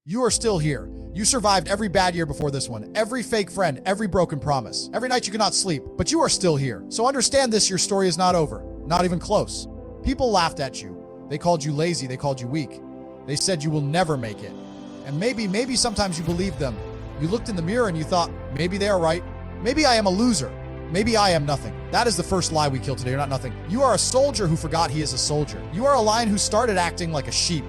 You are still here. You survived every bad year before this one, every fake friend, every broken promise, every night you could not sleep, but you are still here. So understand this, your story is not over, not even close. People laughed at you. They called you lazy, they called you weak. They said you will never make it. And maybe sometimes you believed them. You looked in the mirror and you thought, maybe they are right. Maybe I am a loser. Maybe I am nothing. That is the first lie we kill today. You're not nothing. You are a soldier who forgot he is a soldier. You are a lion who started acting like a sheep.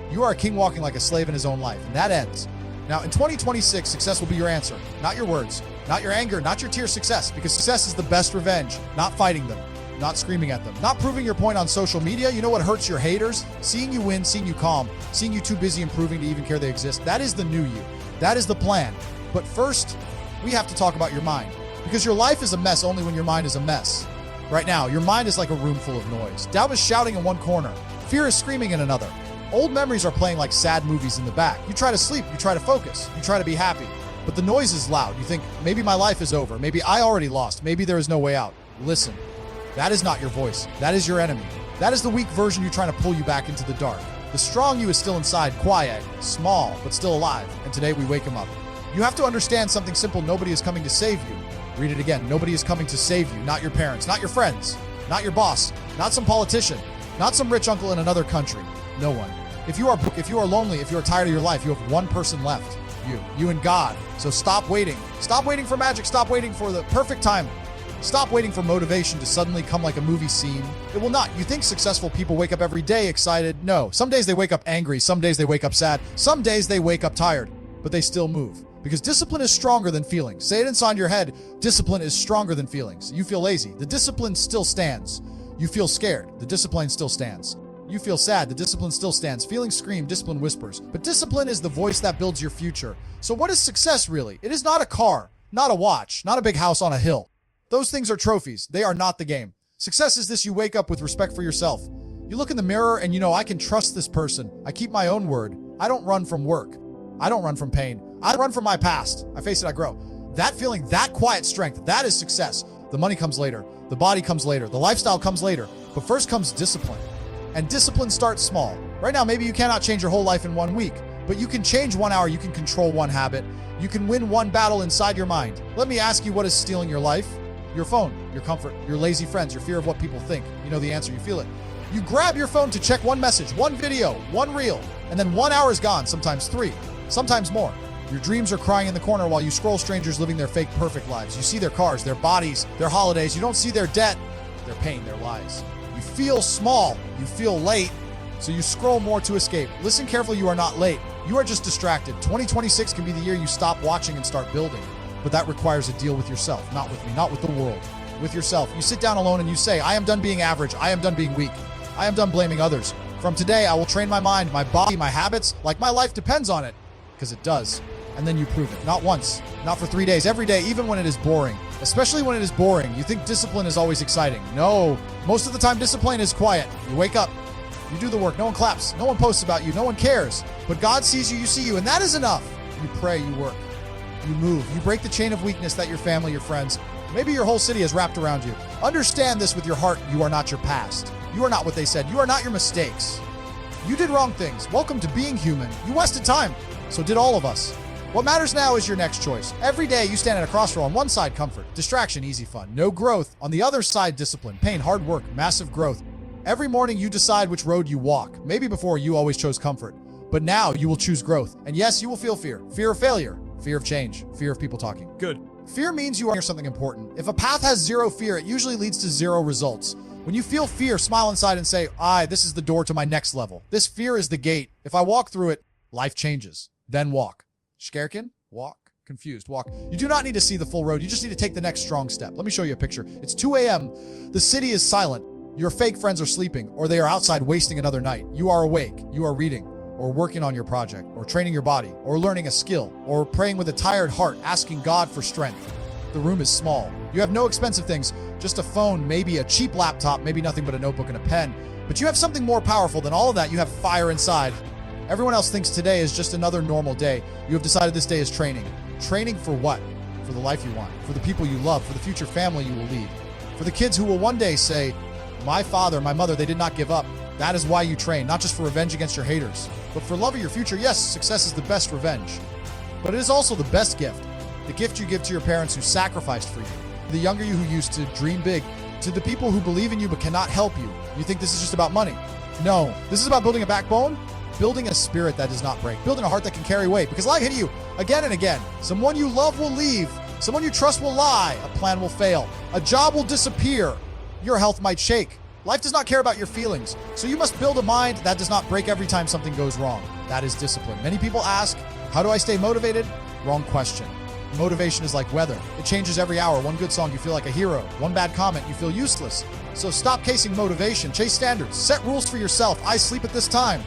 You are a king walking like a slave in his own life, and that ends. Now, in 2026, success will be your answer, not your words, not your anger, not your tears. Success, because success is the best revenge. Not fighting them, not screaming at them, not proving your point on social media. You know what hurts your haters? Seeing you win, seeing you calm, seeing you too busy improving to even care they exist. That is the new you. That is the plan. But first, we have to talk about your mind, because your life is a mess only when your mind is a mess. Right now, your mind is like a room full of noise. Doubt is shouting in one corner. Fear is screaming in another. Old memories are playing like sad movies in the back. You try to sleep, you try to focus, you try to be happy, but the noise is loud. You think, maybe my life is over, maybe I already lost, maybe there is no way out. Listen, that is not your voice. That is your enemy. That is the weak version you trying to pull you back into the dark. The strong you is still inside, quiet, small, but still alive, and today we wake him up. You have to understand something simple. Nobody is coming to save you. Read it again. Nobody is coming to save you. Not your parents, not your friends, not your boss, not some politician, not some rich uncle in another country. No one. If you are lonely, if you are tired of your life, you have one person left. You and God. So stop waiting. Stop waiting for magic. Stop waiting for the perfect time. Stop waiting for motivation to suddenly come like a movie scene. It will not. You think successful people wake up every day excited? No. Some days they wake up angry. Some days they wake up sad. Some days they wake up tired, but they still move. Because discipline is stronger than feelings. Say it inside your head. Discipline is stronger than feelings. You feel lazy. The discipline still stands. You feel scared. The discipline still stands. You feel sad. The discipline still stands. Feelings scream. Discipline whispers. But discipline is the voice that builds your future. So what is success really? It is not a car, not a watch, not a big house on a hill. Those things are trophies. They are not the game. Success is this: you wake up with respect for yourself. You look in the mirror and you know, I can trust this person. I keep my own word. I don't run from work. I don't run from pain. I run from my past. I face it, I grow. That feeling, that quiet strength, that is success. The money comes later. The body comes later. The lifestyle comes later. But first comes discipline. And discipline starts small. Right now, maybe you cannot change your whole life in 1 week, but you can change 1 hour. You can control one habit. You can win one battle inside your mind. Let me ask you, what is stealing your life? Your phone, your comfort, your lazy friends, your fear of what people think. You know the answer, you feel it. You grab your phone to check one message, one video, one reel, and then 1 hour is gone, sometimes 3, sometimes more. Your dreams are crying in the corner while you scroll strangers living their fake perfect lives. You see their cars, their bodies, their holidays. You don't see their debt, their pain, their lies. You feel small, you feel late, so you scroll more to escape. Listen carefully, you are not late. You are just distracted. 2026 can be the year you stop watching and start building. But that requires a deal with yourself, not with me, not with the world, with yourself. You sit down alone and you say, I am done being average. I am done being weak. I am done blaming others. From today, I will train my mind, my body, my habits, like my life depends on it, because it does. And then you prove it. Not once, not for 3 days, every day, even when it is boring. Especially when it is boring. You think discipline is always exciting. No, most of the time discipline is quiet. You wake up, you do the work, no one claps, no one posts about you, no one cares. But God sees you, you see you, and that is enough. You pray, you work, you move, you break the chain of weakness that your family, your friends, maybe your whole city has wrapped around you. Understand this with your heart. You are not your past. You are not what they said. You are not your mistakes. You did wrong things. Welcome to being human. You wasted time. So did all of us. What matters now is your next choice. Every day you stand at a crossroad. On one side, comfort, distraction, easy fun, no growth. On the other side, discipline, pain, hard work, massive growth. Every morning you decide which road you walk. Maybe before you always chose comfort, but now you will choose growth. And yes, you will feel fear. Fear of failure, fear of change, fear of people talking. Good. Fear means you are something important. If a path has zero fear, it usually leads to zero results. When you feel fear, smile inside and say, this is the door to my next level. This fear is the gate. If I walk through it, life changes. Then walk. Scarekin? Walk. Confused. Walk. You do not need to see the full road. You just need to take the next strong step. Let me show you a picture. It's 2 a.m. The city is silent. Your fake friends are sleeping, or they are outside wasting another night. You are awake. You are reading, or working on your project, or training your body, or learning a skill, or praying with a tired heart, asking God for strength. The room is small. You have no expensive things, just a phone, maybe a cheap laptop, maybe nothing but a notebook and a pen. But you have something more powerful than all of that. You have fire inside. Everyone else thinks today is just another normal day. You have decided this day is training. Training for what? For the life you want, for the people you love, for the future family you will lead, for the kids who will one day say, my father, my mother, they did not give up. That is why you train, not just for revenge against your haters, But for love of your future, yes, success is the best revenge. But it is also the best gift. The gift you give to your parents who sacrificed for you. The younger you who used to dream big. To the people who believe in you but cannot help you. You think this is just about money. No, this is about building a backbone, building a spirit that does not break, building a heart that can carry weight. Because life hit you again and again. Someone you love will leave. Someone you trust will lie. A plan will fail. A job will disappear. Your health might shake. Life does not care about your feelings. So you must build a mind that does not break every time something goes wrong. That is discipline. Many people ask, how do I stay motivated? Wrong question. Motivation is like weather. It changes every hour. One good song, you feel like a hero. One bad comment, you feel useless. So stop chasing motivation. Chase standards. Set rules for yourself. I sleep at this time.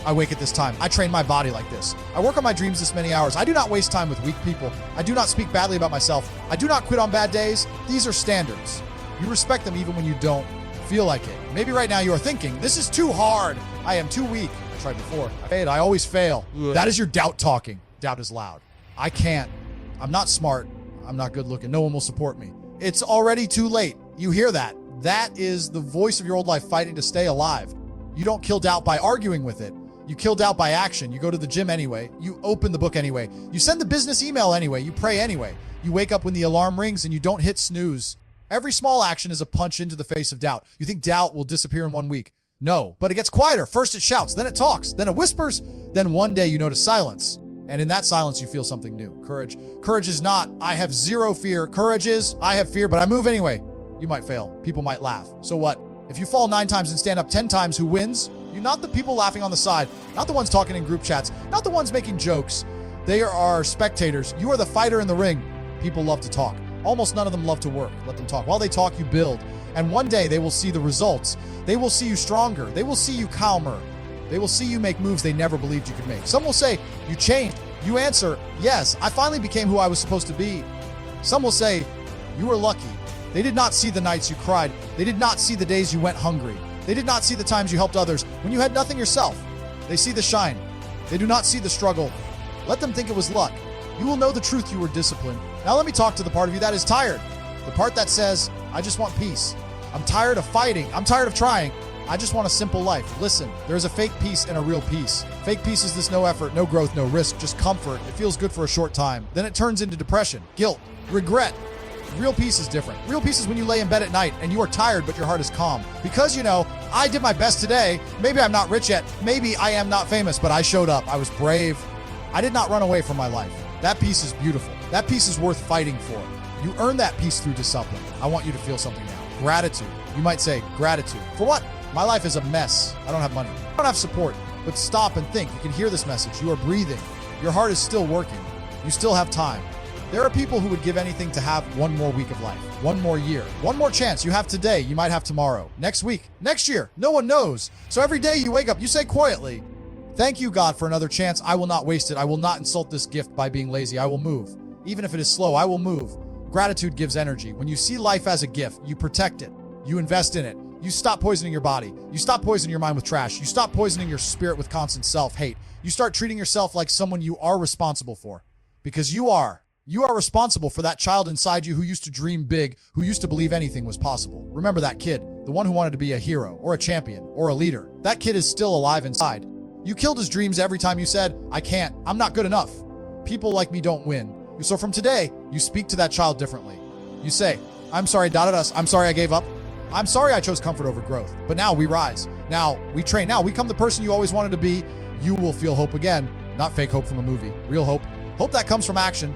I wake at this time. I train my body like this. I work on my dreams this many hours. I do not waste time with weak people. I do not speak badly about myself. I do not quit on bad days. These are standards. You respect them even when you don't feel like it. Maybe right now you are thinking, this is too hard. I am too weak. I tried before. I failed. I always fail. That is your doubt talking. Doubt is loud. I can't. I'm not smart. I'm not good looking. No one will support me. It's already too late. You hear that? That is the voice of your old life fighting to stay alive. You don't kill doubt by arguing with it. You kill doubt by action. You go to the gym anyway. You open the book anyway. You send the business email anyway. You pray anyway. You wake up when the alarm rings and you don't hit snooze. Every small action is a punch into the face of doubt. You think doubt will disappear in 1 week. No, but it gets quieter. First it shouts, then it talks, then it whispers, then one day you notice silence. And in that silence, you feel something new. Courage. Courage is not, I have zero fear. Courage is, I have fear, but I move anyway. You might fail. People might laugh. So what? If you fall 9 times and stand up 10 times, who wins? You're not the people laughing on the side, not the ones talking in group chats, not the ones making jokes. They are spectators. You are the fighter in the ring. People love to talk. Almost none of them love to work. Let them talk. While they talk, you build. And one day they will see the results. They will see you stronger. They will see you calmer. They will see you make moves they never believed you could make. Some will say, you changed. You answer, yes, I finally became who I was supposed to be. Some will say, you were lucky. They did not see the nights you cried. They did not see the days you went hungry. They did not see the times you helped others when you had nothing yourself. They see the shine. They do not see the struggle. Let them think it was luck. You will know the truth you were disciplined. Now let me talk to the part of you that is tired. The part that says, I just want peace. I'm tired of fighting. I'm tired of trying. I just want a simple life. Listen, there's a fake peace and a real peace. Fake peace is this no effort, no growth, no risk, just comfort. It feels good for a short time. Then it turns into depression, guilt, regret. Real peace is different. Real peace is when you lay in bed at night and you are tired, but your heart is calm. Because you know, I did my best today. Maybe I'm not rich yet. Maybe I am not famous, but I showed up. I was brave. I did not run away from my life. That peace is beautiful. That peace is worth fighting for. You earn that peace through discipline. I want you to feel something now. Gratitude. You might say, gratitude. For what? My life is a mess. I don't have money. I don't have support. But stop and think. You can hear this message. You are breathing. Your heart is still working. You still have time. There are people who would give anything to have one more week of life, one more year, one more chance. You have today, you might have tomorrow, next week, next year. No one knows. So every day you wake up, you say quietly, thank you, God, for another chance. I will not waste it. I will not insult this gift by being lazy. I will move. Even if it is slow, I will move. Gratitude gives energy. When you see life as a gift, you protect it. You invest in it. You stop poisoning your body. You stop poisoning your mind with trash. You stop poisoning your spirit with constant self-hate. You start treating yourself like someone you are responsible for. Because you are. You are responsible for that child inside you who used to dream big, who used to believe anything was possible. Remember that kid, the one who wanted to be a hero or a champion or a leader. That kid is still alive inside. You killed his dreams every time you said, I can't, I'm not good enough. People like me don't win. So from today, you speak to that child differently. You say, I'm sorry, I'm sorry I gave up. I'm sorry I chose comfort over growth. But now we rise. Now we train. Now we become the person you always wanted to be. You will feel hope again. Not fake hope from a movie. Real hope. Hope that comes from action.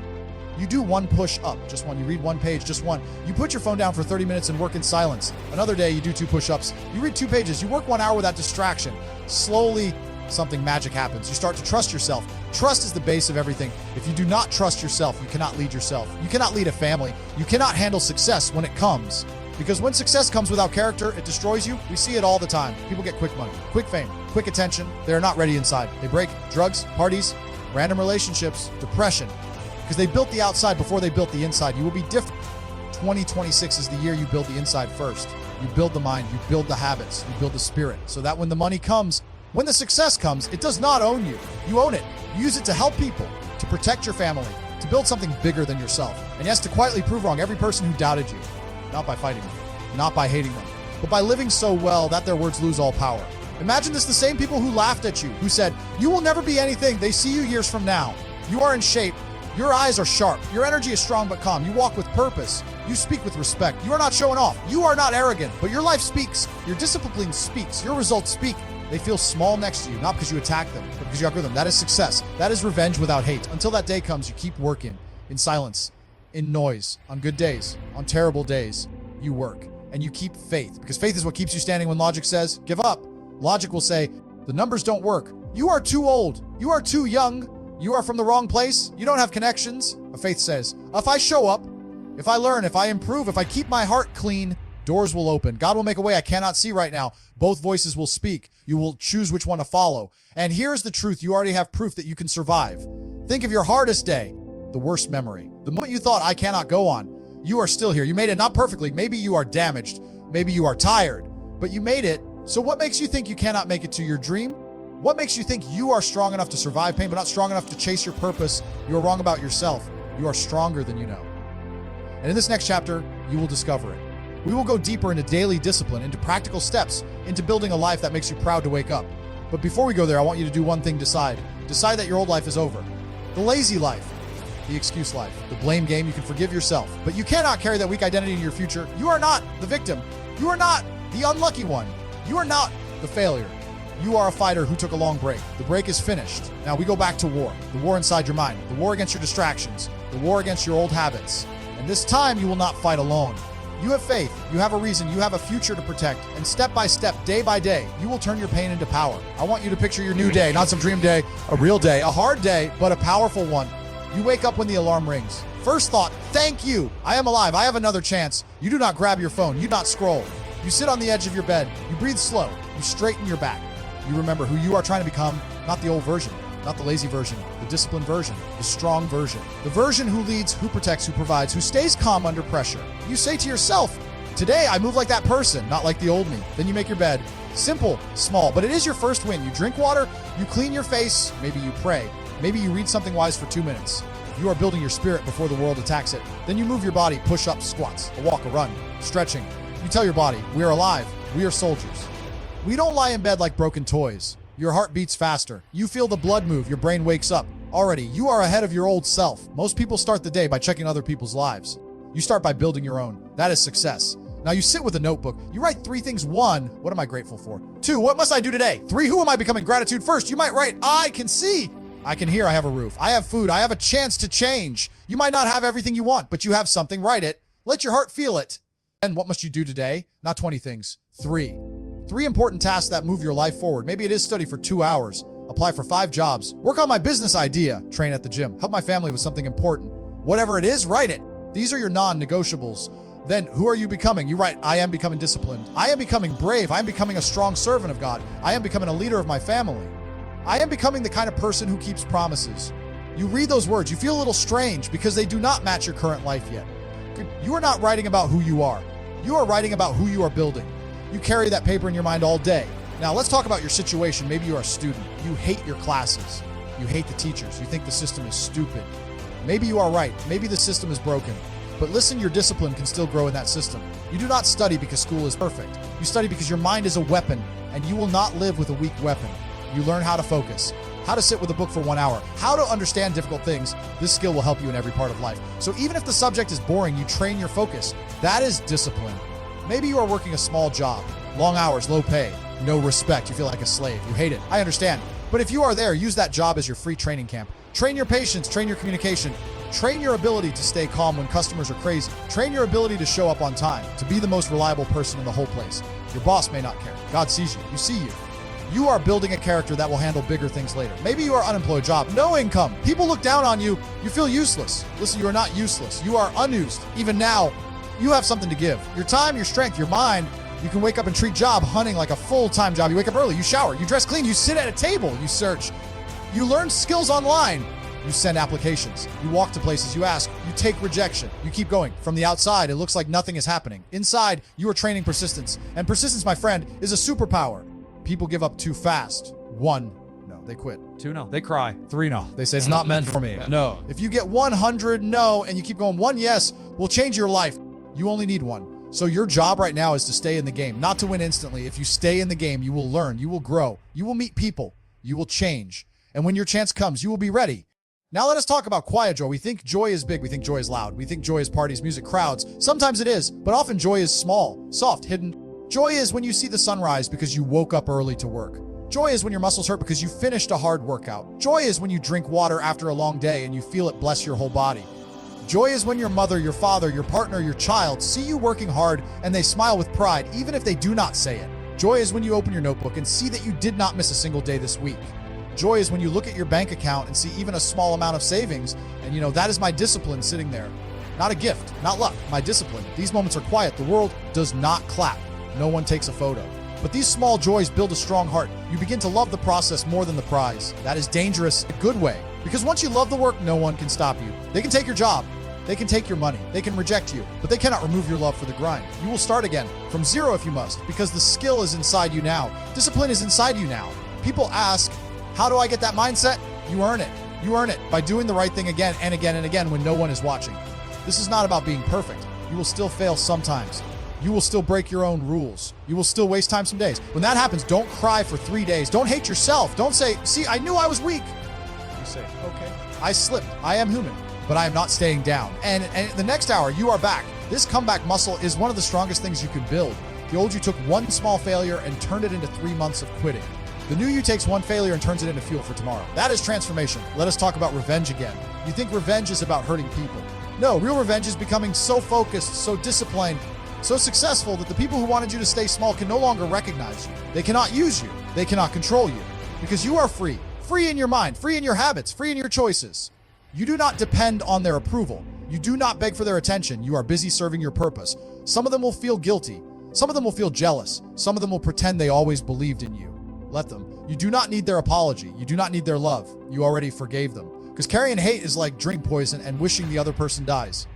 You do one push up, just one. You read one page, just one. You put your phone down for 30 minutes and work in silence. Another day, you do 2 push-ups. You read 2 pages. You work 1 hour without distraction. Slowly, something magic happens. You start to trust yourself. Trust is the base of everything. If you do not trust yourself, you cannot lead yourself. You cannot lead a family. You cannot handle success when it comes. Because when success comes without character, it destroys you. We see it all the time. People get quick money, quick fame, quick attention. They're not ready inside. They break drugs, parties, random relationships, depression. Because they built the outside before they built the inside. You will be different. 2026 is the year you build the inside first. You build the mind, you build the habits, you build the spirit. So that when the money comes, when the success comes, it does not own you. You own it. You use it to help people, to protect your family, to build something bigger than yourself. And yes, to quietly prove wrong every person who doubted you. Not by fighting them, not by hating them, but by living so well that their words lose all power. Imagine this, the same people who laughed at you, who said, you will never be anything. They see you years from now. You are in shape. Your eyes are sharp. Your energy is strong but calm. You walk with purpose. You speak with respect. You are not showing off. You are not arrogant, but your life speaks. Your discipline speaks. Your results speak. They feel small next to you, not because you attack them, but because you outgrew them. That is success. That is revenge without hate. Until that day comes, you keep working in silence, in noise, on good days, on terrible days. You work and you keep faith, because faith is what keeps you standing when logic says, give up. Logic will say, the numbers don't work. You are too old. You are too young. You are from the wrong place. You don't have connections. But faith says, if I show up, if I learn, if I improve, if I keep my heart clean, doors will open. God will make a way I cannot see right now. Both voices will speak. You will choose which one to follow. And here's the truth. You already have proof that you can survive. Think of your hardest day, the worst memory. The moment you thought, I cannot go on, you are still here. You made it, not perfectly. Maybe you are damaged. Maybe you are tired, but you made it. So what makes you think you cannot make it to your dream? What makes you think you are strong enough to survive pain, but not strong enough to chase your purpose? You are wrong about yourself. You are stronger than you know. And in this next chapter, you will discover it. We will go deeper into daily discipline, into practical steps, into building a life that makes you proud to wake up. But before we go there, I want you to do one thing. Decide that your old life is over. The lazy life, the excuse life, the blame game. You can forgive yourself, but you cannot carry that weak identity into your future. You are not the victim. You are not the unlucky one. You are not the failure. You are a fighter who took a long break. The break is finished. Now we go back to war. The war inside your mind. The war against your distractions. The war against your old habits. And this time you will not fight alone. You have faith. You have a reason. You have a future to protect. And step by step, day by day, you will turn your pain into power. I want you to picture your new day, not some dream day, a real day, a hard day, but a powerful one. You wake up when the alarm rings. First thought, thank you. I am alive. I have another chance. You do not grab your phone. You do not scroll. You sit on the edge of your bed. You breathe slow. You straighten your back. You remember who you are trying to become, not the old version, not the lazy version, the disciplined version, the strong version, the version who leads, who protects, who provides, who stays calm under pressure. You say to yourself, today I move like that person, not like the old me. Then you make your bed. Simple, small, but it is your first win. You drink water, you clean your face, maybe you pray, maybe you read something wise for 2 minutes. You are building your spirit before the world attacks it. Then you move your body, push-ups, squats, a walk, a run, stretching. You tell your body, we are alive, we are soldiers. We don't lie in bed like broken toys. Your heart beats faster. You feel the blood move. Your brain wakes up. Already, you are ahead of your old self. Most people start the day by checking other people's lives. You start by building your own. That is success. Now you sit with a notebook. You write 3 things. 1, what am I grateful for? 2, what must I do today? 3, who am I becoming? Gratitude first. You might write, I can see. I can hear. I have a roof. I have food. I have a chance to change. You might not have everything you want, but you have something. Write it. Let your heart feel it. And what must you do today? Not 20 things. 3 important tasks that move your life forward. Maybe it is study for 2 hours, apply for 5 jobs, work on my business idea, train at the gym, help my family with something important. Whatever it is, write it. These are your non-negotiables. Then who are you becoming? You write, I am becoming disciplined. I am becoming brave. I am becoming a strong servant of God. I am becoming a leader of my family. I am becoming the kind of person who keeps promises. You read those words, you feel a little strange because they do not match your current life yet. You are not writing about who you are. You are writing about who you are building. You carry that paper in your mind all day. Now let's talk about your situation. Maybe you are a student. You hate your classes. You hate the teachers. You think the system is stupid. Maybe you are right. Maybe the system is broken. But listen, your discipline can still grow in that system. You do not study because school is perfect. You study because your mind is a weapon, and you will not live with a weak weapon. You learn how to focus, how to sit with a book for 1 hour, how to understand difficult things. This skill will help you in every part of life. So even if the subject is boring, you train your focus. That is discipline. Maybe you are working a small job, long hours, low pay, no respect. You feel like a slave. You hate it. I understand. But if you are there, use that job as your free training camp. Train your patience, train your communication, train your ability to stay calm when customers are crazy. Train your ability to show up on time, to be the most reliable person in the whole place. Your boss may not care. God sees you. You see you. You are building a character that will handle bigger things later. Maybe you are unemployed, job, no income. People look down on you. You feel useless. Listen, you are not useless. You are unused. Even now, you have something to give. Your time, your strength, your mind. You can wake up and treat job hunting like a full-time job. You wake up early, you shower, you dress clean, you sit at a table, you search. You learn skills online. You send applications. You walk to places, you ask, you take rejection. You keep going. From the outside, it looks like nothing is happening. Inside, you are training persistence. And persistence, my friend, is a superpower. People give up too fast. 1, no, they quit. 2, no, they cry. 3, no, they say it's not meant for me. No. If you get 100 no and you keep going, 1 yes will change your life. You only need 1. So your job right now is to stay in the game, not to win instantly. If you stay in the game, you will learn, you will grow, you will meet people, you will change. And when your chance comes, you will be ready. Now let us talk about quiet joy. We think joy is big. We think joy is loud. We think joy is parties, music, crowds. Sometimes it is, but often joy is small, soft, hidden. Joy is when you see the sunrise because you woke up early to work. Joy is when your muscles hurt because you finished a hard workout. Joy is when you drink water after a long day and you feel it bless your whole body. Joy is when your mother, your father, your partner, your child see you working hard and they smile with pride, even if they do not say it. Joy is when you open your notebook and see that you did not miss a single day this week. Joy is when you look at your bank account and see even a small amount of savings, and that is my discipline sitting there. Not a gift, not luck, my discipline. These moments are quiet. The world does not clap. No one takes a photo. But these small joys build a strong heart. You begin to love the process more than the prize. That is dangerous in a good way, because once you love the work, no one can stop you. They can take your job. They can take your money. They can reject you, but they cannot remove your love for the grind. You will start again from zero if you must, because the skill is inside you now. Discipline is inside you now. People ask, how do I get that mindset? You earn it. You earn it by doing the right thing again and again and again when no one is watching. This is not about being perfect. You will still fail sometimes. You will still break your own rules. You will still waste time some days. When that happens, don't cry for 3 days. Don't hate yourself. Don't say, see, I knew I was weak. You say, okay, I slipped. I am human, but I am not staying down. And the next hour, you are back. This comeback muscle is one of the strongest things you can build. The old you took one small failure and turned it into 3 months of quitting. The new you takes one failure and turns it into fuel for tomorrow. That is transformation. Let us talk about revenge again. You think revenge is about hurting people. No, real revenge is becoming so focused, so disciplined, so successful that the people who wanted you to stay small can no longer recognize you. They cannot use you. They cannot control you. Because you are free. Free in your mind, free in your habits, free in your choices. You do not depend on their approval. You do not beg for their attention. You are busy serving your purpose. Some of them will feel guilty. Some of them will feel jealous. Some of them will pretend they always believed in you. Let them. You do not need their apology. You do not need their love. You already forgave them. Because carrying hate is like drink poison and wishing the other person dies.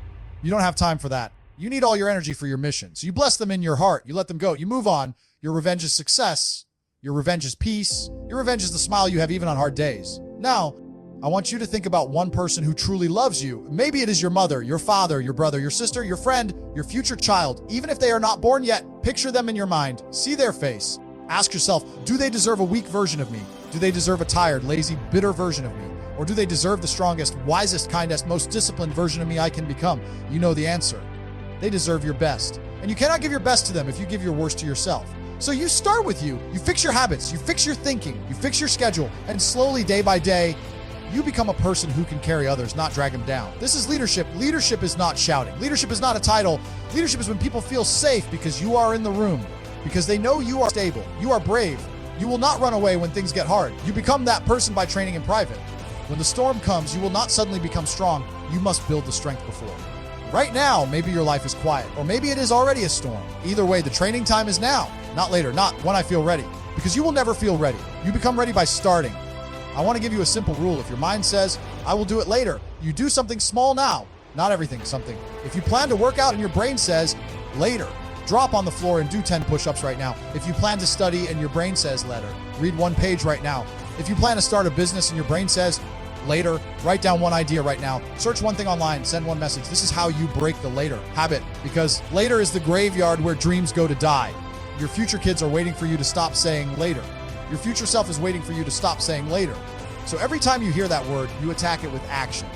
You don't have time for that. You need all your energy for your mission. So you bless them in your heart. You let them go. You move on. Your revenge is success. Your revenge is peace. Your revenge is the smile you have even on hard days. Now, I want you to think about one person who truly loves you. Maybe it is your mother, your father, your brother, your sister, your friend, your future child. Even if they are not born yet, picture them in your mind. See their face. Ask yourself, do they deserve a weak version of me? Do they deserve a tired, lazy, bitter version of me? Or do they deserve the strongest, wisest, kindest, most disciplined version of me I can become? You know the answer. They deserve your best. And you cannot give your best to them if you give your worst to yourself. So you start with you. You fix your habits. You fix your thinking. You fix your schedule. And slowly, day by day, you become a person who can carry others, not drag them down. This is leadership. Leadership is not shouting. Leadership is not a title. Leadership is when people feel safe because you are in the room. Because they know you are stable, you are brave. You will not run away when things get hard. You become that person by training in private. When the storm comes, you will not suddenly become strong. You must build the strength before. Right now, maybe your life is quiet, or maybe it is already a storm. Either way, the training time is now, not later, not when I feel ready. Because you will never feel ready. You become ready by starting. I want to give you a simple rule. If your mind says, I will do it later, you do something small now. Not everything, something. If you plan to work out and your brain says, later, drop on the floor and do 10 push-ups right now. If you plan to study and your brain says later, read 1 page right now. If you plan to start a business and your brain says later, write down 1 idea right now. Search 1 thing online, send 1 message. This is how you break the later habit, because later is the graveyard where dreams go to die. Your future kids are waiting for you to stop saying later. Your future self is waiting for you to stop saying later. So every time you hear that word, you attack it with action.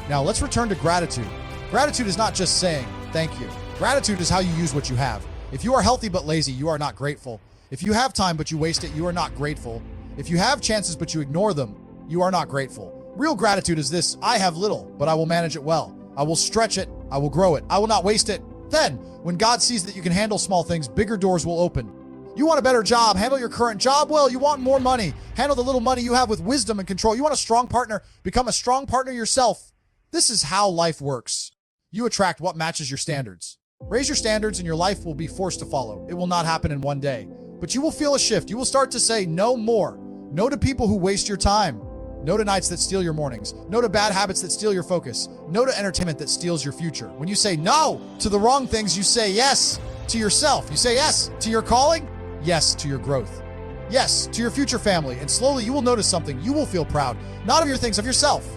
Now let's return to gratitude. Gratitude is not just saying thank you. Gratitude is how you use what you have. If you are healthy but lazy, you are not grateful. If you have time but you waste it, you are not grateful. If you have chances but you ignore them, you are not grateful. Real gratitude is this: I have little, but I will manage it well. I will stretch it. I will grow it. I will not waste it. Then, when God sees that you can handle small things, bigger doors will open. You want a better job, handle your current job well. You want more money, handle the little money you have with wisdom and control. You want a strong partner, become a strong partner yourself. This is how life works. You attract what matches your standards. Raise your standards and your life will be forced to follow. It will not happen in one day, but you will feel a shift. You will start to say no more. No to people who waste your time. No to nights that steal your mornings. No to bad habits that steal your focus. No to entertainment that steals your future. When you say no to the wrong things, you say yes to yourself. You say yes to your calling, yes to your growth, yes to your future family. And slowly you will notice something. You will feel proud, not of your things, of yourself.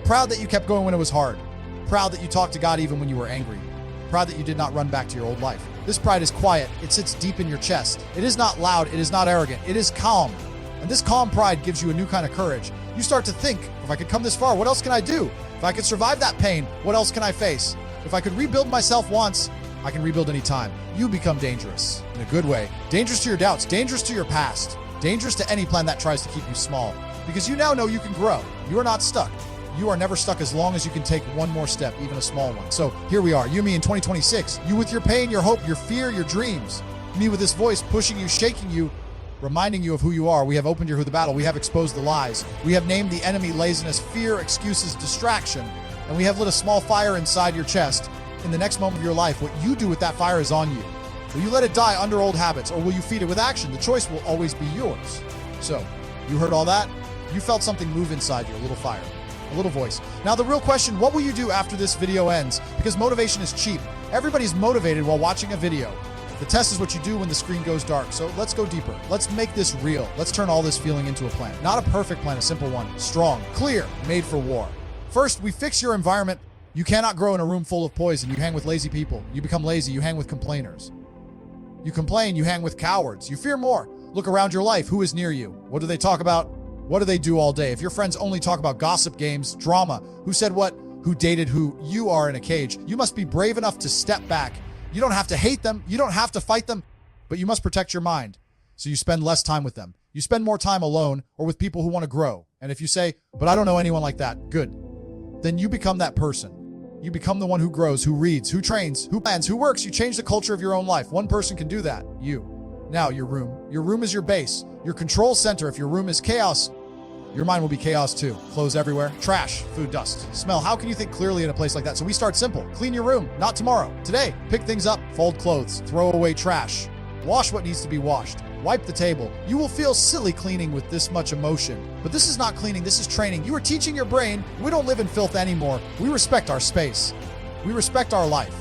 Proud that you kept going when it was hard. Proud that you talked to God even when you were angry. Proud that you did not run back to your old life. This pride is quiet. It sits deep in your chest. It is not loud. It is not arrogant. It is calm. And this calm pride gives you a new kind of courage. You start to think, if I could come this far, what else can I do? If I could survive that pain, what else can I face? If I could rebuild myself once, I can rebuild any time. You become dangerous in a good way. Dangerous to your doubts, dangerous to your past, dangerous to any plan that tries to keep you small. Because you now know you can grow. You are not stuck. You are never stuck as long as you can take one more step, even a small one. So here we are, you, me in 2026. You with your pain, your hope, your fear, your dreams. Me with this voice pushing you, shaking you, reminding you of who you are. We have opened your who the battle. We have exposed the lies. We have named the enemy laziness, fear, excuses, distraction. And we have lit a small fire inside your chest. In the next moment of your life, what you do with that fire is on you. Will you let it die under old habits, or will you feed it with action? The choice will always be yours. So, you heard all that? You felt something move inside you, a little fire, a little voice. Now the real question, what will you do after this video ends? Because motivation is cheap. Everybody's motivated while watching a video. The test is what you do when the screen goes dark. So let's go deeper. Let's make this real. Let's turn all this feeling into a plan. Not a perfect plan, a simple one. Strong, clear, made for war. First, we fix your environment. You cannot grow in a room full of poison. You hang with lazy people. You become lazy. You hang with complainers. You complain. You hang with cowards. You fear more. Look around your life. Who is near you? What do they talk about? What do they do all day? If your friends only talk about gossip, games, drama, who said what, who dated who, you are in a cage. You must be brave enough to step back. You don't have to hate them. You don't have to fight them, but you must protect your mind. So you spend less time with them. You spend more time alone or with people who want to grow. And if you say, but I don't know anyone like that, good. Then you become that person. You become the one who grows, who reads, who trains, who plans, who works. You change the culture of your own life. One person can do that, you. Now your room. Your room is your base, your control center. If your room is chaos, your mind will be chaos too. Clothes everywhere, trash, food, dust, smell. How can you think clearly in a place like that? So we start simple. Clean your room, not tomorrow. Today, pick things up, fold clothes, throw away trash, wash what needs to be washed, wipe the table. You will feel silly cleaning with this much emotion. But this is not cleaning, this is training. You are teaching your brain, we don't live in filth anymore. We respect our space. We respect our life.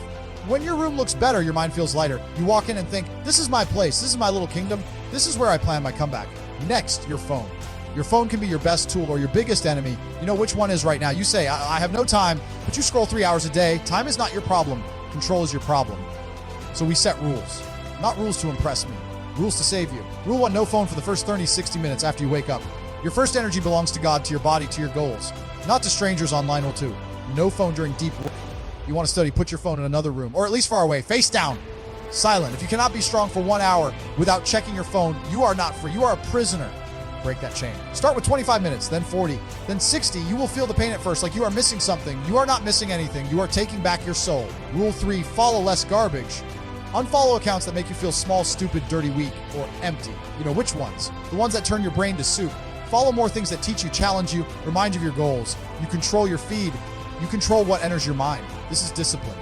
When your room looks better, your mind feels lighter. You walk in and think, this is my place, this is my little kingdom, this is where I plan my comeback. Next, your phone. Your phone can be your best tool or your biggest enemy. You know which one is right now. You say, I have no time, but you scroll 3 hours a day. Time is not your problem. Control is your problem. So we set rules. Not rules to impress me. Rules to save you. Rule 1, no phone for the first 30, 60 minutes after you wake up. Your first energy belongs to God, to your body, to your goals. Not to strangers online. Rule 2, no phone during deep work. You want to study, put your phone in another room, or at least far away, face down. Silent. If you cannot be strong for 1 hour without checking your phone, you are not free. You are a prisoner. Break that chain. Start with 25 minutes, then 40, then 60. You will feel the pain at first, like you are missing something. You are not missing anything. You are taking back your soul. Rule 3, follow less garbage. Unfollow accounts that make you feel small, stupid, dirty, weak, or empty. You know which ones? The ones that turn your brain to soup. Follow more things that teach you, challenge you, remind you of your goals. You control your feed. You control what enters your mind. This is discipline.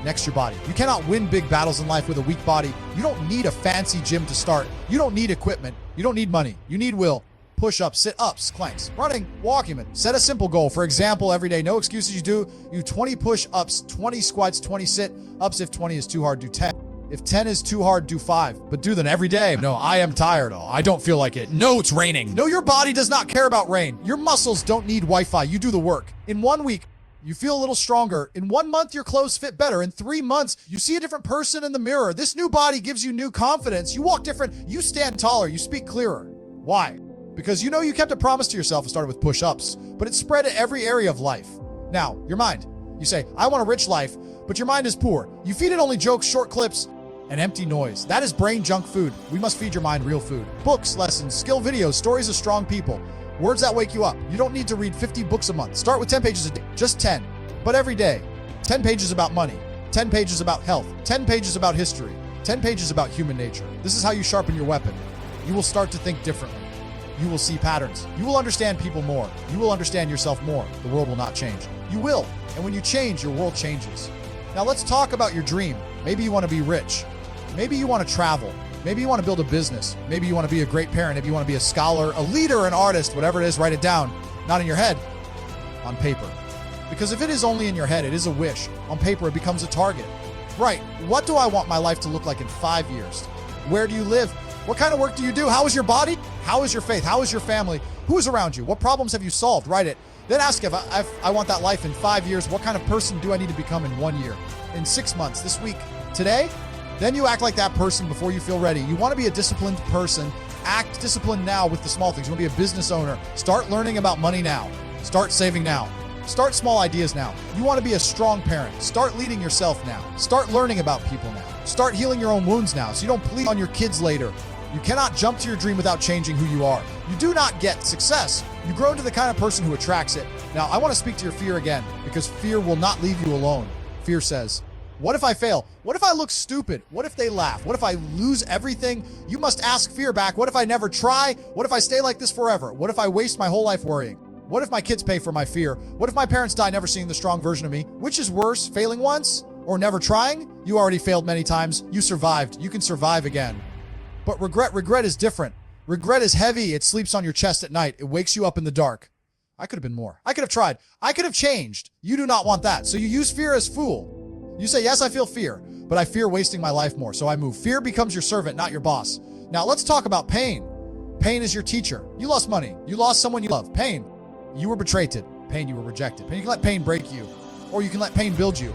Next, your body. You cannot win big battles in life with a weak body. You don't need a fancy gym to start. You don't need equipment. You don't need money. You need will. Push-ups, sit-ups, planks, running, walking. Set a simple goal. For example, every day, no excuses. You 20 push-ups, 20 squats, 20 sit-ups. If 20 is too hard, do 10. If 10 is too hard, do 5. But do them every day. No, I am tired. Oh, I don't feel like it. No, it's raining. No, your body does not care about rain. Your muscles don't need Wi-Fi. You do the work. In 1 week, you feel a little stronger. In 1 month, your clothes fit better. In 3 months, you see a different person in the mirror. This new body gives you new confidence. You walk different. You stand taller. You speak clearer. Why? Because you know you kept a promise to yourself and started with push-ups, but it spread to every area of life. Now, your mind. You say, I want a rich life, but your mind is poor. You feed it only jokes, short clips, and empty noise. That is brain junk food. We must feed your mind real food. Books, lessons, skill videos, stories of strong people. Words that wake you up. You don't need to read 50 books a month. Start with 10 pages a day. Just 10. But every day. 10 pages about money. 10 pages about health. 10 pages about history. 10 pages about human nature. This is how you sharpen your weapon. You will start to think differently. You will see patterns. You will understand people more. You will understand yourself more. The world will not change. You will. And when you change, your world changes. Now let's talk about your dream. Maybe you want to be rich. Maybe you want to travel. Maybe you want to build a business. Maybe you want to be a great parent. Maybe you want to be a scholar, a leader, an artist, whatever it is, write it down. Not in your head, on paper. Because if it is only in your head, it is a wish. On paper, it becomes a target. Right, what do I want my life to look like in 5 years? Where do you live? What kind of work do you do? How is your body? How is your faith? How is your family? Who is around you? What problems have you solved? Write it. Then ask if I want that life in 5 years, what kind of person do I need to become in 1 year, in 6 months, this week, today? Then you act like that person before you feel ready. You want to be a disciplined person. Act disciplined now with the small things. You want to be a business owner. Start learning about money now. Start saving now. Start small ideas now. You want to be a strong parent. Start leading yourself now. Start learning about people now. Start healing your own wounds now so you don't bleed on your kids later. You cannot jump to your dream without changing who you are. You do not get success. You grow into the kind of person who attracts it. Now, I want to speak to your fear again because fear will not leave you alone. Fear says, what if I fail? What if I look stupid? What if they laugh? What if I lose everything? You must ask fear back. What if I never try? What if I stay like this forever? What if I waste my whole life worrying? What if my kids pay for my fear? What if my parents die never seeing the strong version of me? Which is worse, failing once or never trying? You already failed many times. You survived. You can survive again. But regret is different. Regret is heavy. It sleeps on your chest at night. It wakes you up in the dark. I could have been more. I could have tried. I could have changed. You do not want that. So you use fear as fool. You say, yes, I feel fear, but I fear wasting my life more. So I move. Fear becomes your servant, not your boss. Now let's talk about pain. Pain is your teacher. You lost money. You lost someone you love. Pain. You were betrayed. Pain, you were rejected. Pain, you can let pain break you, or you can let pain build you.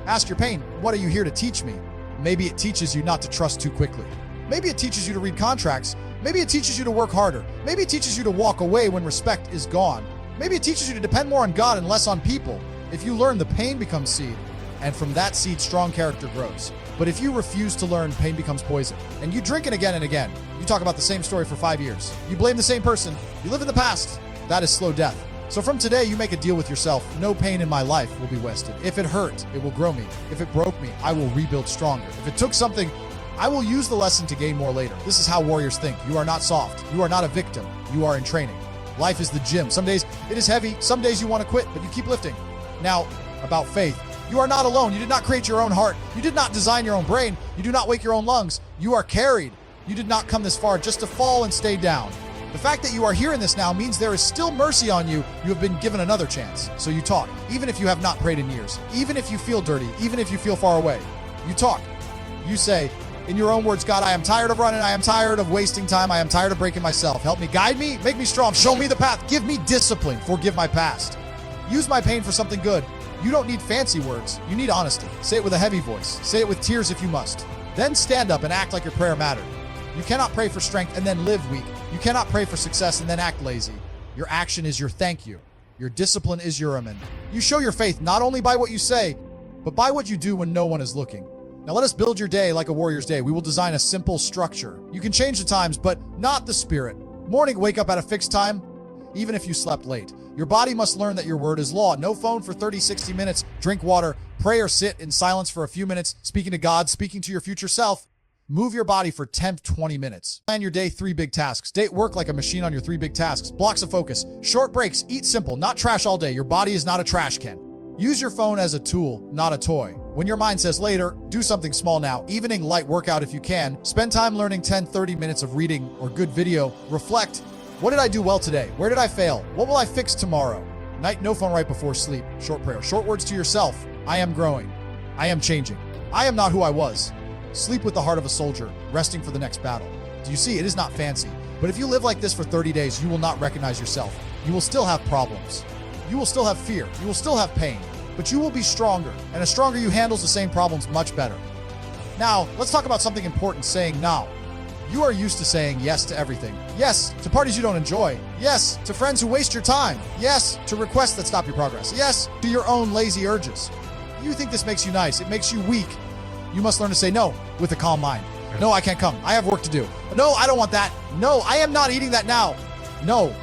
Ask your pain, what are you here to teach me? Maybe it teaches you not to trust too quickly. Maybe it teaches you to read contracts. Maybe it teaches you to work harder. Maybe it teaches you to walk away when respect is gone. Maybe it teaches you to depend more on God and less on people. If you learn, the pain becomes seed, and from that seed, strong character grows. But if you refuse to learn, pain becomes poison, and you drink it again and again. You talk about the same story for 5 years. You blame the same person. You live in the past. That is slow death. So from today, you make a deal with yourself. No pain in my life will be wasted. If it hurt, it will grow me. If it broke me, I will rebuild stronger. If it took something, I will use the lesson to gain more later. This is how warriors think. You are not soft. You are not a victim. You are in training. Life is the gym. Some days it is heavy. Some days you want to quit, but you keep lifting. Now, about faith. You are not alone. You did not create your own heart. You did not design your own brain. You do not wake your own lungs. You are carried. You did not come this far just to fall and stay down. The fact that you are hearing this now means there is still mercy on you. You have been given another chance. So you talk, even if you have not prayed in years, even if you feel dirty, even if you feel far away. You talk. You say, in your own words, God, I am tired of running. I am tired of wasting time. I am tired of breaking myself. Help me, guide me, make me strong, show me the path, give me discipline, forgive my past. Use my pain for something good. You don't need fancy words. You need honesty. Say it with a heavy voice. Say it with tears if you must. Then stand up and act like your prayer mattered. You cannot pray for strength and then live weak. You cannot pray for success and then act lazy. Your action is your thank you. Your discipline is your amen. You show your faith not only by what you say, but by what you do when no one is looking. Now let us build your day like a warrior's day. We will design a simple structure. You can change the times, but not the spirit. Morning, wake up at a fixed time, even if you slept late. Your body must learn that your word is law. No phone for 30, 60 minutes. Drink water. Pray or sit in silence for a few minutes, speaking to God, speaking to your future self. Move your body for 10 to 20 minutes. Plan your day 3 big tasks. Date work like a machine on your 3 big tasks. Blocks of focus. Short breaks. Eat simple. Not trash all day. Your body is not a trash can. Use your phone as a tool, not a toy. When your mind says later, do something small now. Evening light workout if you can. Spend time learning 10, 30 minutes of reading or good video. Reflect. What did I do well today? Where did I fail? What will I fix tomorrow? Night, no phone right before sleep. Short prayer. Short words to yourself. I am growing. I am changing. I am not who I was. Sleep with the heart of a soldier, resting for the next battle. Do you see? It is not fancy. But if you live like this for 30 days, you will not recognize yourself. You will still have problems. You will still have fear. You will still have pain. But you will be stronger. And a stronger you handles the same problems much better. Now, let's talk about something important, saying now. You are used to saying yes to everything. Yes to parties you don't enjoy. Yes to friends who waste your time. Yes to requests that stop your progress. Yes to your own lazy urges. You think this makes you nice. It makes you weak. You must learn to say no with a calm mind. No, I can't come. I have work to do. No, I don't want that. No, I am not eating that now. No,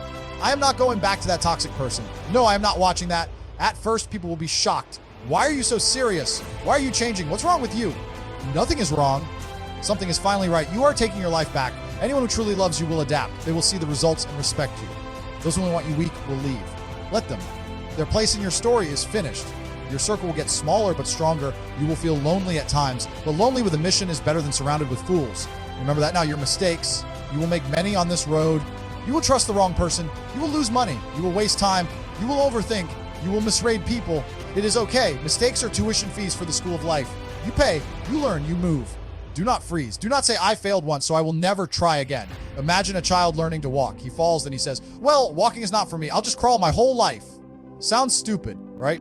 I am not going back to that toxic person. No, I am not watching that. At first, people will be shocked. Why are you so serious? Why are you changing? What's wrong with you? Nothing is wrong. Something is finally right. You are taking your life back. Anyone who truly loves you will adapt. They will see the results and respect you. Those who want you weak will leave. Let them. Their place in your story is finished. Your circle will get smaller but stronger. You will feel lonely at times, but lonely with a mission is better than surrounded with fools. Remember that now. Your mistakes. You will make many on this road. You will trust the wrong person. You will lose money. You will waste time. You will overthink. You will misread people. It is okay. Mistakes are tuition fees for the school of life. You pay. You learn. You move. Do not freeze. Do not say, I failed once, so I will never try again. Imagine a child learning to walk. He falls and he says, well, walking is not for me. I'll just crawl my whole life. Sounds stupid, right?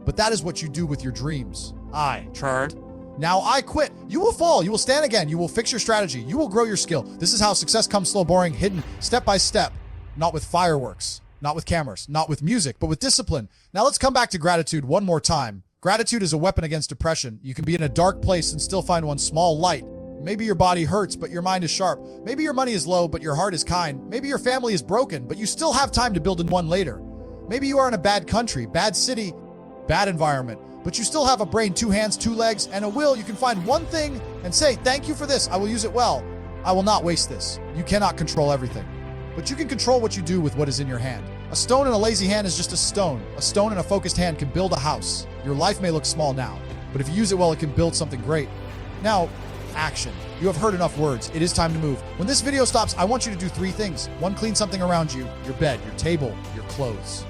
But that is what you do with your dreams. I Turd. Now I quit. You will fall. You will stand again. You will fix your strategy. You will grow your skill. This is how success comes slow, boring, hidden, step by step. Not with fireworks, not with cameras, not with music, but with discipline. Now let's come back to gratitude one more time. Gratitude is a weapon against depression. You can be in a dark place and still find one small light. Maybe your body hurts, but your mind is sharp. Maybe your money is low, but your heart is kind. Maybe your family is broken, but you still have time to build in one later. Maybe you are in a bad country, bad city, bad environment, but you still have a brain, 2 hands, 2 legs, and a will. You can find one thing and say, thank you for this. I will use it well. I will not waste this. You cannot control everything, but you can control what you do with what is in your hand. A stone in a lazy hand is just a stone. A stone in a focused hand can build a house. Your life may look small now, but if you use it well, it can build something great. Now, action. You have heard enough words. It is time to move. When this video stops, I want you to do 3 things. 1, clean something around you, your bed, your table, your clothes.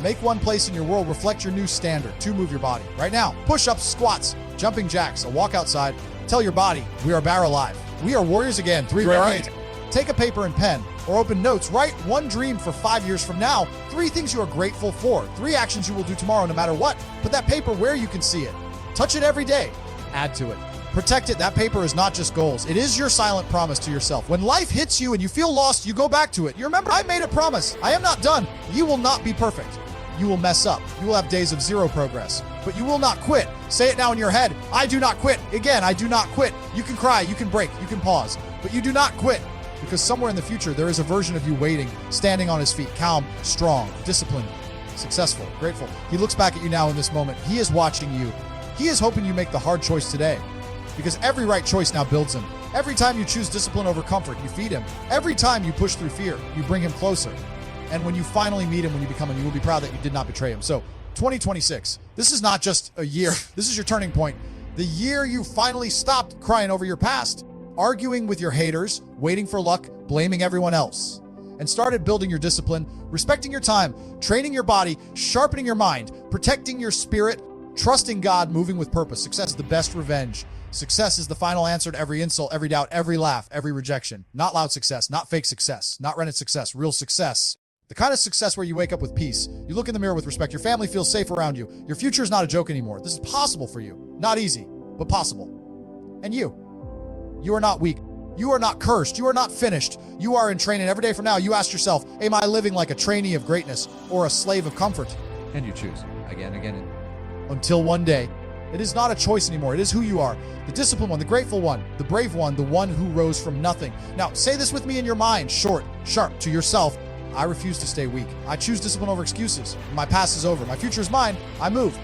Make one place in your world reflect your new standard. 2, move your body. Right now, push-ups, squats, jumping jacks, a walk outside. Tell your body, we are Bar alive. We are warriors again. 3, right. Take a paper and pen or open notes. Write 1 dream for 5 years from now. 3 things you are grateful for. 3 actions you will do tomorrow no matter what. Put that paper where you can see it. Touch it every day. Add to it. Protect it. That paper is not just goals. It is your silent promise to yourself. When life hits you and you feel lost, you go back to it. You remember, I made a promise. I am not done. You will not be perfect. You will mess up. You will have days of 0 progress, but you will not quit. Say it now in your head. I do not quit. Again, I do not quit. You can cry, you can break, you can pause, but you do not quit, because somewhere in the future, there is a version of you waiting, standing on his feet, calm, strong, disciplined, successful, grateful. He looks back at you now in this moment. He is watching you. He is hoping you make the hard choice today, because every right choice now builds him. Every time you choose discipline over comfort, you feed him. Every time you push through fear, you bring him closer. And when you finally meet him, when you become him, you will be proud that you did not betray him. So 2026, this is not just a year. This is your turning point. The year you finally stopped crying over your past, arguing with your haters, waiting for luck, blaming everyone else, and started building your discipline, respecting your time, training your body, sharpening your mind, protecting your spirit, trusting God, moving with purpose. Success is the best revenge. Success is the final answer to every insult, every doubt, every laugh, every rejection. Not loud success, not fake success, not rented success, real success. The kind of success where you wake up with peace. You look in the mirror with respect. Your family feels safe around you. Your future is not a joke anymore. This is possible for you. Not easy, but possible. And you are not weak. You are not cursed. You are not finished. You are in training. Every day from now, you ask yourself, am I living like a trainee of greatness or a slave of comfort? And you choose again. Until one day, it is not a choice anymore. It is who you are. The disciplined one, the grateful one, the brave one, the one who rose from nothing. Now, say this with me in your mind, short, sharp, to yourself. I refuse to stay weak. I choose discipline over excuses. My past is over. My future is mine. I move.